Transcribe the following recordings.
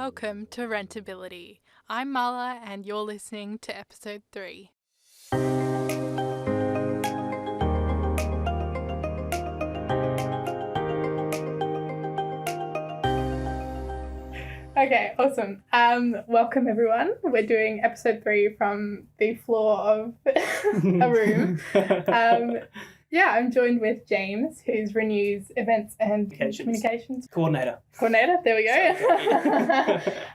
Welcome to Rentability. I'm Marla and you're listening to episode 3. Okay, awesome. Welcome everyone. We're doing episode 3 from the floor of a room. I'm joined with James, who's Renew's Events and Communications Coordinator. There we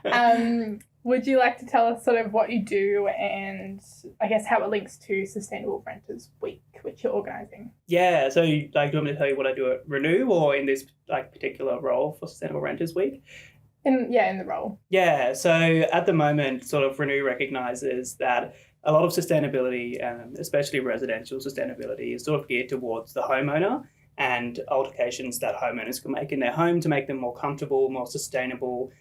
go. Would you like to tell us sort of what you do and I guess how it links to Sustainable Renters Week, which you're organising? Yeah, so do you want me to tell you what I do at Renew or in this particular role for Sustainable Renters Week? In the role. Yeah, so at the moment, sort of Renew recognises that a lot of sustainability, especially residential sustainability, is sort of geared towards the homeowner and alterations that homeowners can make in their home to make them more comfortable, more sustainable,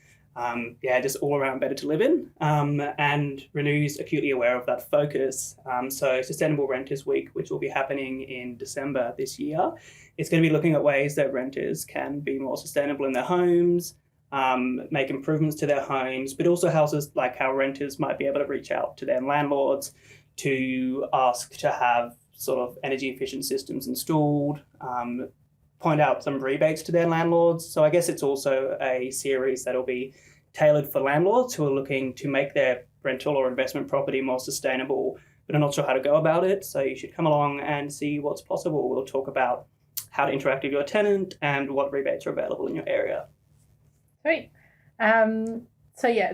just all around better to live in. And Renew's acutely aware of that focus. So Sustainable Renters Week, which will be happening in December this year, it's going to be looking at ways that renters can be more sustainable in their homes, make improvements to their homes, but also how renters might be able to reach out to their landlords to ask to have sort of energy efficient systems installed, point out some rebates to their landlords. So I guess it's also a series that'll be tailored for landlords who are looking to make their rental or investment property more sustainable, but are not sure how to go about it. So you should come along and see what's possible. We'll talk about how to interact with your tenant and what rebates are available in your area. Sweet.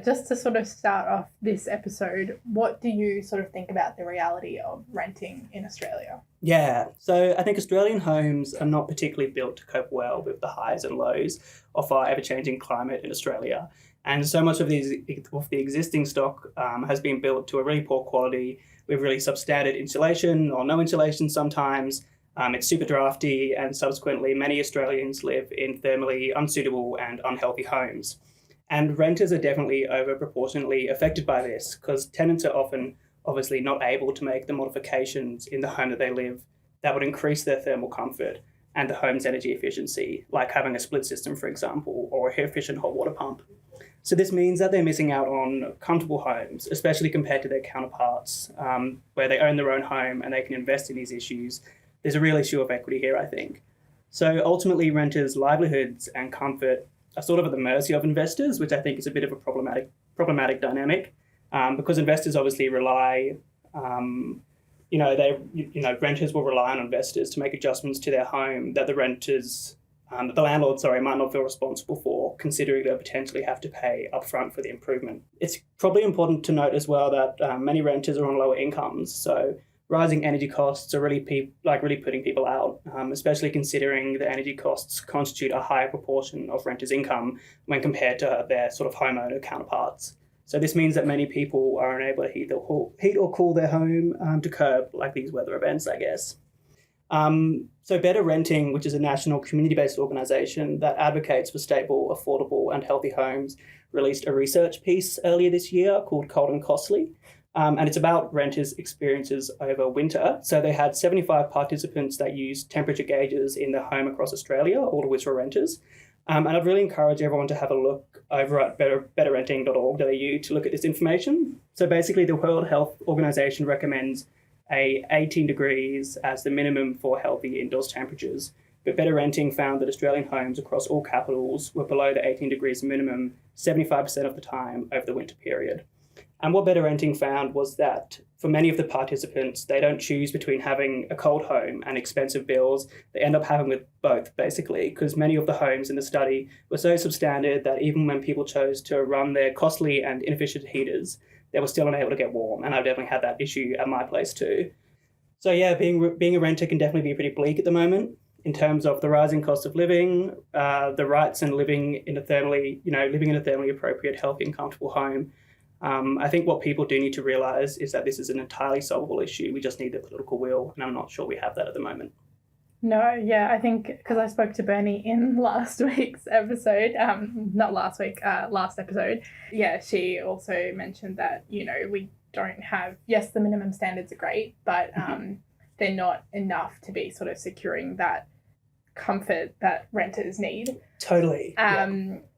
Just to sort of start off this episode, what do you sort of think about the reality of renting in Australia? Yeah, so I think Australian homes are not particularly built to cope well with the highs and lows of our ever-changing climate in Australia. And so much of the existing stock has been built to a really poor quality with really substandard insulation or no insulation sometimes. It's super drafty, and subsequently many Australians live in thermally unsuitable and unhealthy homes. And renters are definitely over proportionately affected by this because tenants are often obviously not able to make the modifications in the home that they live that would increase their thermal comfort and the home's energy efficiency, like having a split system, for example, or a efficient hot water pump. So this means that they're missing out on comfortable homes, especially compared to their counterparts, where they own their own home and they can invest in these issues. There's a real issue of equity here, I think. So ultimately, renters' livelihoods and comfort are sort of at the mercy of investors, which I think is a bit of a problematic dynamic, because investors obviously rely, renters will rely on investors to make adjustments to their home that the landlord might not feel responsible for, considering they'll potentially have to pay upfront for the improvement. It's probably important to note as well that many renters are on lower incomes, so rising energy costs are really putting people out, especially considering the energy costs constitute a higher proportion of renters' income when compared to their sort of homeowner counterparts. So this means that many people are unable to heat or cool their home to curb these weather events, I guess. So Better Renting, which is a national community-based organisation that advocates for stable, affordable and healthy homes, released a research piece earlier this year called Cold and Costly. And it's about renters' experiences over winter. So they had 75 participants that used temperature gauges in their home across Australia, all of which were renters. And I'd really encourage everyone to have a look over at betterrenting.org.au to look at this information. So basically, the World Health Organization recommends 18 degrees as the minimum for healthy indoors temperatures. But Better Renting found that Australian homes across all capitals were below the 18 degrees minimum 75% of the time over the winter period. And what Better Renting found was that for many of the participants, they don't choose between having a cold home and expensive bills. They end up having with both, basically, because many of the homes in the study were so substandard that even when people chose to run their costly and inefficient heaters, they were still unable to get warm. And I've definitely had that issue at my place too. So yeah, being a renter can definitely be pretty bleak at the moment in terms of the rising cost of living, the rights and living in a thermally appropriate, healthy and comfortable home. I think what people do need to realise is that this is an entirely solvable issue. We just need the political will, and I'm not sure we have that at the moment. No, yeah, I think because I spoke to Bernie in last week's episode, last episode. Yeah, she also mentioned that, we don't have, yes, the minimum standards are great, but they're not enough to be sort of securing that comfort that renters need. Totally.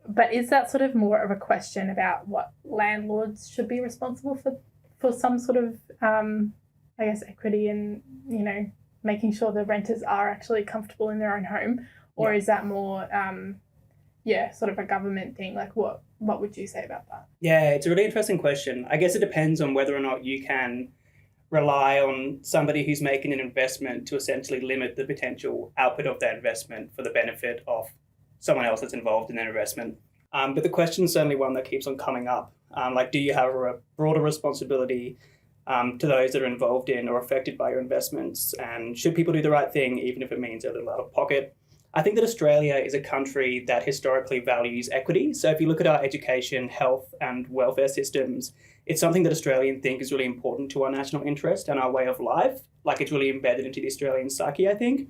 But is that sort of more of a question about what landlords should be responsible for some sort of, I guess, equity and, making sure the renters are actually comfortable in their own home? Or is that more, sort of a government thing? Like what would you say about that? Yeah, it's a really interesting question. I guess it depends on whether or not you can rely on somebody who's making an investment to essentially limit the potential output of that investment for the benefit of someone else that's involved in that investment. But the question is certainly one that keeps on coming up. Do you have a broader responsibility to those that are involved in or affected by your investments? And should people do the right thing, even if it means a little out of pocket? I think that Australia is a country that historically values equity. So if you look at our education, health and welfare systems, it's something that Australians think is really important to our national interest and our way of life. It's really embedded into the Australian psyche, I think.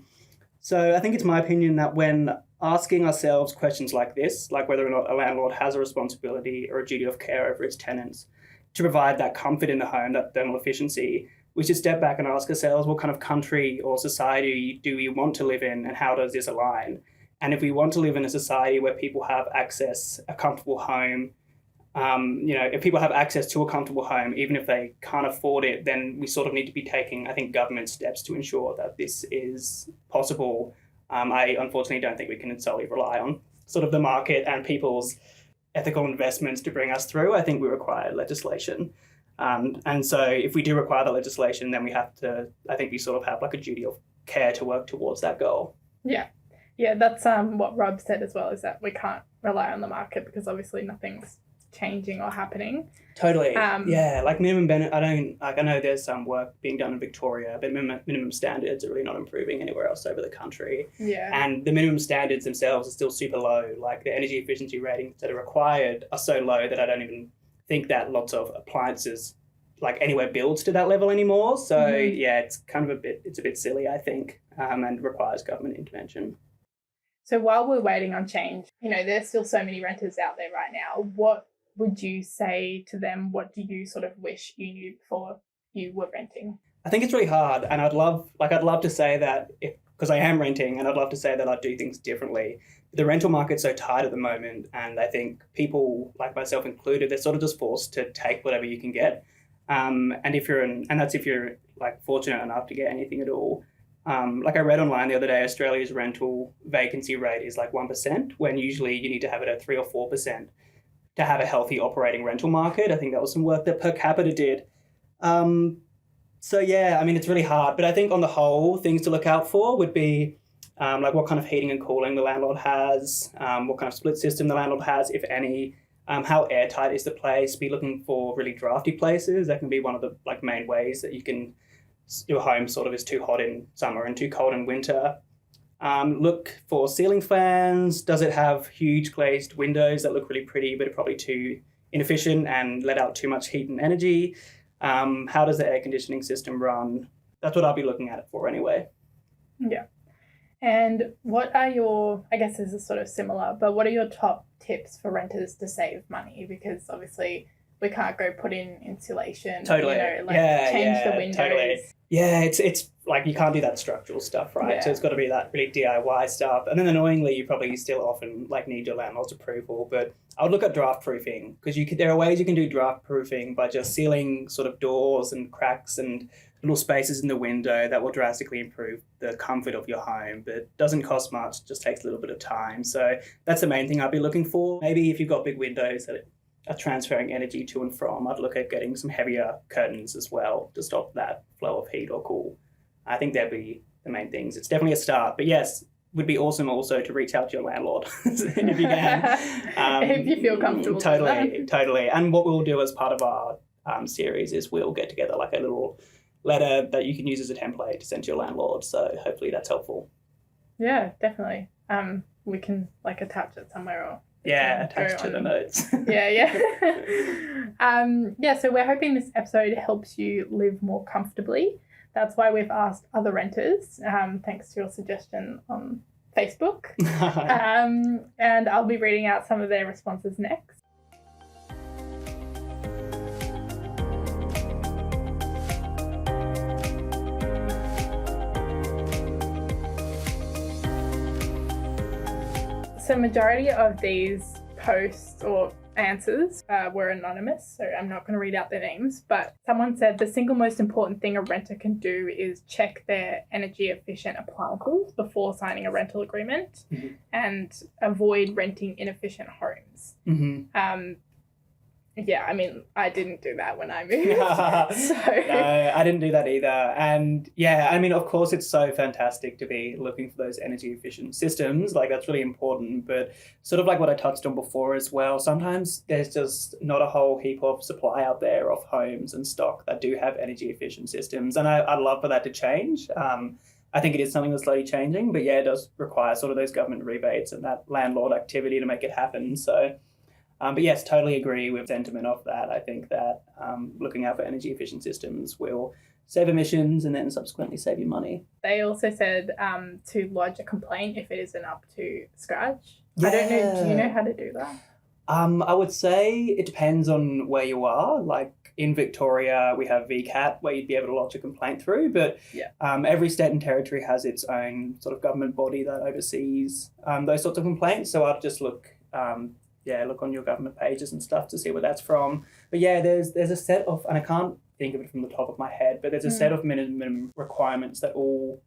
So I think it's my opinion that when asking ourselves questions like this, like whether or not a landlord has a responsibility or a duty of care over its tenants to provide that comfort in the home, that thermal efficiency, we should step back and ask ourselves, what kind of country or society do we want to live in and how does this align? And if we want to live in a society where people have access, a comfortable home, if people have access to a comfortable home, even if they can't afford it, then we sort of need to be taking, I think, government steps to ensure that this is possible. I unfortunately don't think we can solely rely on sort of the market and people's ethical investments to bring us through. I think we require legislation. And so if we do require the legislation, then we have to, I think we sort of have like a duty of care to work towards that goal. Yeah. Yeah, that's what Rob said as well, is that we can't rely on the market because obviously nothing's changing or happening. Totally. Minimum benefit, I know there's some work being done in Victoria, but minimum standards are really not improving anywhere else over the country. Yeah. And the minimum standards themselves are still super low. Like the energy efficiency ratings that are required are so low that I don't even think that lots of appliances anywhere builds to that level anymore. So it's kind of it's a bit silly, I think, and requires government intervention. So while we're waiting on change, there's still so many renters out there right now. What would you say to them? What do you sort of wish you knew before you were renting? I think it's really hard, and I'd love to say that because I am renting, and I'd love to say that I'd do things differently. The rental market's so tight at the moment, and I think people, like myself included, they're sort of just forced to take whatever you can get. And if you're fortunate enough to get anything at all. I read online the other day, Australia's rental vacancy rate is 1%, when usually you need to have it at 3 or 4% to have a healthy operating rental market. I think that was some work that Per Capita did. It's really hard. But I think on the whole, things to look out for would be what kind of heating and cooling the landlord has, what kind of split system the landlord has, if any, how airtight is the place. Be looking for really drafty places. That can be one of the main ways that your home sort of is too hot in summer and too cold in winter. Look for ceiling fans. Does it have huge glazed windows that look really pretty but are probably too inefficient and let out too much heat and energy? How does the air conditioning system run? That's what I'll be looking at it for anyway. Yeah. And what are your, I guess this is sort of similar, but what are your top tips for renters to save money? Because obviously we can't go put in insulation. Totally. Change the windows. Totally. Yeah, it's you can't do that structural stuff, right? Yeah. So it's got to be that really DIY stuff. And then annoyingly, you probably still often need your landlord's approval. But I would look at draft proofing, because there are ways you can do draft proofing by just sealing sort of doors and cracks and little spaces in the window that will drastically improve the comfort of your home, but doesn't cost much, just takes a little bit of time. So that's the main thing I'd be looking for. Maybe if you've got big windows that are transferring energy to and from, I'd look at getting some heavier curtains as well to stop that flow of heat or cool. I think that'd be the main things. It's definitely a start, but yes, would be awesome also to reach out to your landlord if you can. If you feel comfortable. Totally. And what we'll do as part of our series is we'll get together a little letter that you can use as a template to send to your landlord. So hopefully that's helpful. Yeah, definitely. We can attach it somewhere or attached to the notes. So we're hoping this episode helps you live more comfortably. That's why we've asked other renters, thanks to your suggestion on Facebook. And I'll be reading out some of their responses next. So majority of these posts or answers were anonymous, so I'm not going to read out their names, but someone said the single most important thing a renter can do is check their energy efficient appliances before signing a rental agreement and avoid renting inefficient homes. Yeah, I mean, I didn't do that when I moved. No, I didn't do that either. And yeah, I mean, of course, it's so fantastic to be looking for those energy efficient systems. Like, that's really important. But sort of like what I touched on before as well, sometimes there's just not a whole heap of supply out there of homes and stock that do have energy efficient systems. And I'd love for that to change. I think it is something that's slowly changing. But yeah, it does require sort of those government rebates and that landlord activity to make it happen. So but yes, totally agree with sentiment of that. I think that looking out for energy efficient systems will save emissions and then subsequently save you money. They also said to lodge a complaint if it isn't up to scratch. Yeah. I don't know. Do you know how to do that? I would say it depends on where you are. Like in Victoria, we have VCAT where you'd be able to lodge a complaint through. But every state and territory has its own sort of government body that oversees those sorts of complaints. So I'd just look on your government pages and stuff to see where that's from. But yeah, there's a set of, and I can't think of it from the top of my head, but there's a set of minimum requirements that all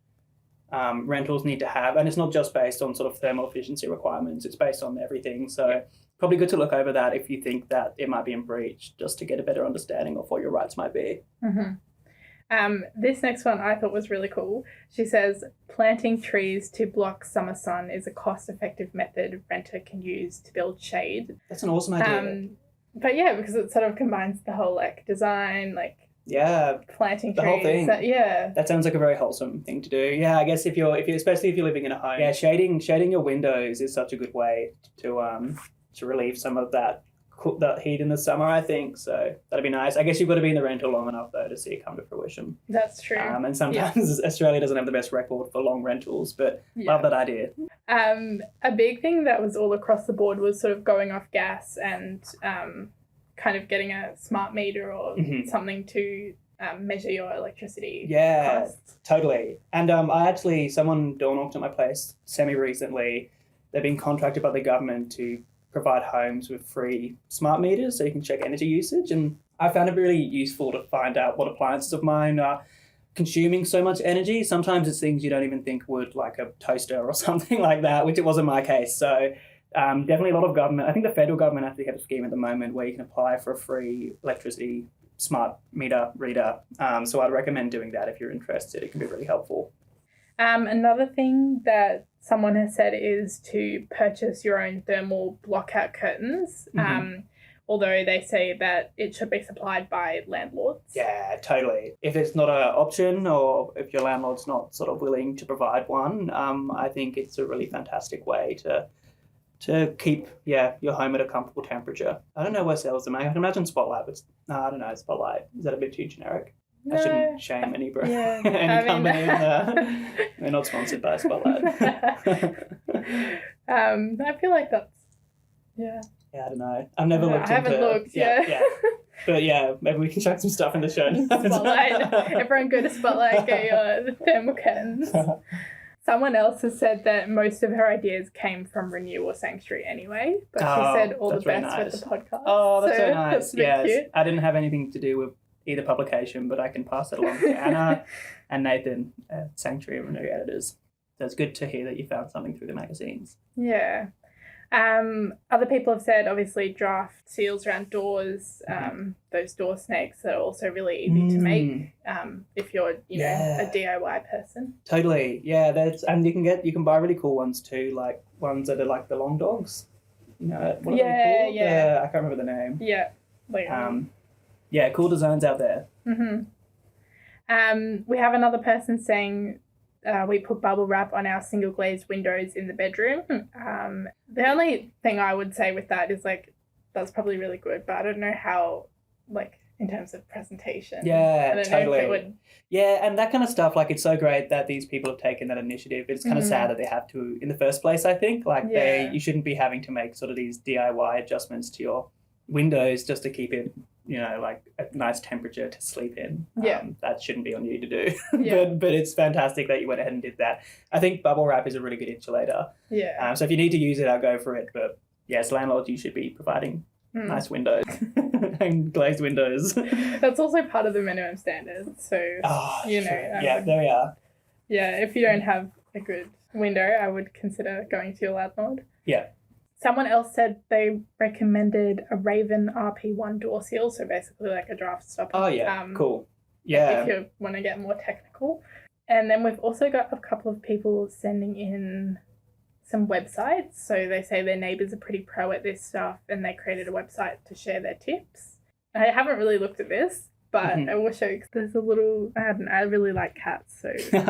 rentals need to have. And it's not just based on sort of thermal efficiency requirements, it's based on everything. So probably good to look over that if you think that it might be in breach, just to get a better understanding of what your rights might be. This next one I thought was really cool. She says, planting trees to block summer sun is a cost-effective method renter can use to build shade. That's an awesome idea. But yeah, because it sort of combines the whole like design, like planting the trees. Whole thing. That sounds like a very wholesome thing to do. Yeah, I guess if you're especially if you're living in a home, shading your windows is such a good way to relieve some of that heat in the summer, I think. So that'd be nice. I guess you've got to be in the rental long enough though to see it come to fruition. That's true. And sometimes Australia doesn't have the best record for long rentals, but love that idea. A big thing that was all across the board was sort of going off gas and kind of getting a smart meter or something to measure your electricity costs. Totally. And someone door knocked at my place semi-recently. They've been contracted by the government to provide homes with free smart meters so you can check energy usage. And I found it really useful to find out what appliances of mine are consuming so much energy. Sometimes it's things you don't even think would, like a toaster or something like that, which it wasn't my case. So definitely a lot of government. I think the federal government actually have a scheme at the moment where you can apply for a free electricity smart meter reader. So I'd recommend doing that if you're interested. It can be really helpful. Another thing that someone has said is to purchase your own thermal blockout curtains, although they say that it should be supplied by landlords. Yeah, totally. If it's not an option or if your landlord's not sort of willing to provide one, I think it's a really fantastic way to keep your home at a comfortable temperature. I don't know where sells them. I can imagine Spotlight, but I don't know, Spotlight. Is that a bit too generic? No. I shouldn't shame any company. They're not sponsored by Spotlight. I feel like that's Yeah, I don't know. I've never looked into... I haven't looked, But yeah, maybe we can chuck some stuff in the show. Spotlight. Everyone go to Spotlight, get your thermal curtains. Someone else has said that most of her ideas came from Renew or Sanctuary anyway, but she said all the best with the podcast. Oh, that's so nice. That's cute. I didn't have anything to do with either publication, but I can pass it along to Anna and Nathan at Sanctuary and Renew editors. So it's good to hear that you found something through the magazines. Yeah. Other people have said, obviously, draft seals around doors, those door snakes that are also really easy to make if you're, a DIY person. Totally, yeah. And you can buy really cool ones too, like ones that are like the long dogs. What are they called? I can't remember the name. Yeah. Cool designs out there. We have another person saying we put bubble wrap on our single glazed windows in the bedroom. The only thing I would say with that is that's probably really good, but I don't know how in terms of presentation. Yeah, I don't totally. know if it would... Yeah, and that kind of stuff, it's so great that these people have taken that initiative. It's kind of sad that they have to in the first place, I think. You shouldn't be having to make sort of these DIY adjustments to your windows just to keep it a nice temperature to sleep in. That shouldn't be on you to do. But it's fantastic that you went ahead and did that. I think bubble wrap is a really good insulator. Yeah. So if you need to use it, I'll go for it. But yes, landlords, you should be providing nice windows and glazed windows. That's also part of the minimum standards. So, yeah, there we are. Yeah, if you don't have a good window, I would consider going to your landlord. Yeah. Someone else said they recommended a Raven RP1 door seal, so basically like a draft stopper. Oh, yeah, cool. Yeah. If you want to get more technical. And then we've also got a couple of people sending in some websites. So they say their neighbours are pretty pro at this stuff and they created a website to share their tips. I haven't really looked at this, but I will show you because there's a little, I really like cats. So, look,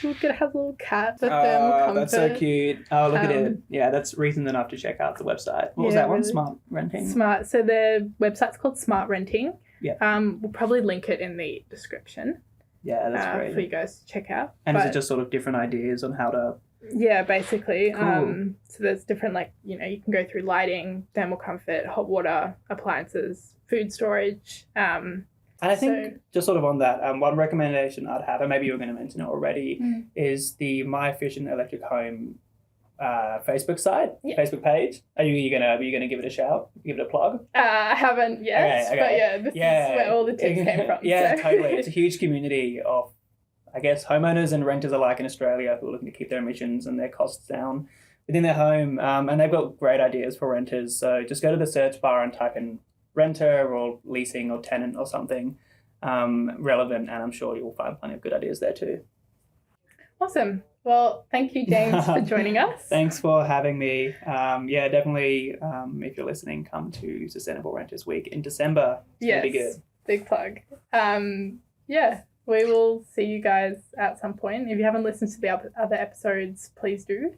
it has a little cat for thermal comfort. That's so cute. Oh, look at it. Yeah, that's reason enough to check out the website. What was that one? Really? Smart Renting? Smart. So the website's called Smart Renting. Yeah. We'll probably link it in the description. Yeah, that's great. For you guys to check out. And is it just sort of different ideas on how to... Yeah, basically. Cool. So there's different, you can go through lighting, thermal comfort, hot water, appliances, food storage. And I think just sort of on that, one recommendation I'd have, and maybe you were going to mention it already, is the My Efficient Electric Home Facebook site, Facebook page. Are you gonna give it a shout? Give it a plug? I haven't yet, okay. But yeah, this is where all the tips came from. Yeah, so. Totally. It's a huge community of, I guess, homeowners and renters alike in Australia who are looking to keep their emissions and their costs down within their home. And they've got great ideas for renters. So just go to the search bar and type in renter or leasing or tenant or something relevant, and I'm sure you'll find plenty of good ideas there too. Awesome. Well, thank you, James, for joining us. Thanks for having me. Definitely, if you're listening, come to Sustainable Renters Week in December. It's going to be good. Big plug. We will see you guys at some point. If you haven't listened to the other episodes, please do.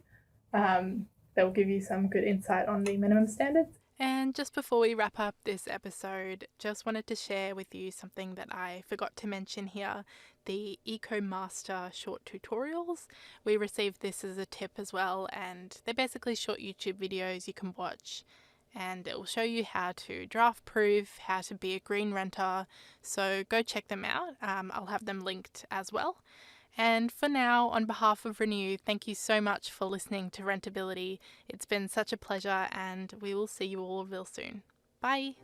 They'll give you some good insight on the minimum standards. And just before we wrap up this episode, just wanted to share with you something that I forgot to mention here, the EcoMaster short tutorials. We received this as a tip as well, and they're basically short YouTube videos you can watch, and it will show you how to draft proof, how to be a green renter, so go check them out. I'll have them linked as well. And for now, on behalf of Renew, thank you so much for listening to Rentability. It's been such a pleasure, and we will see you all real soon. Bye!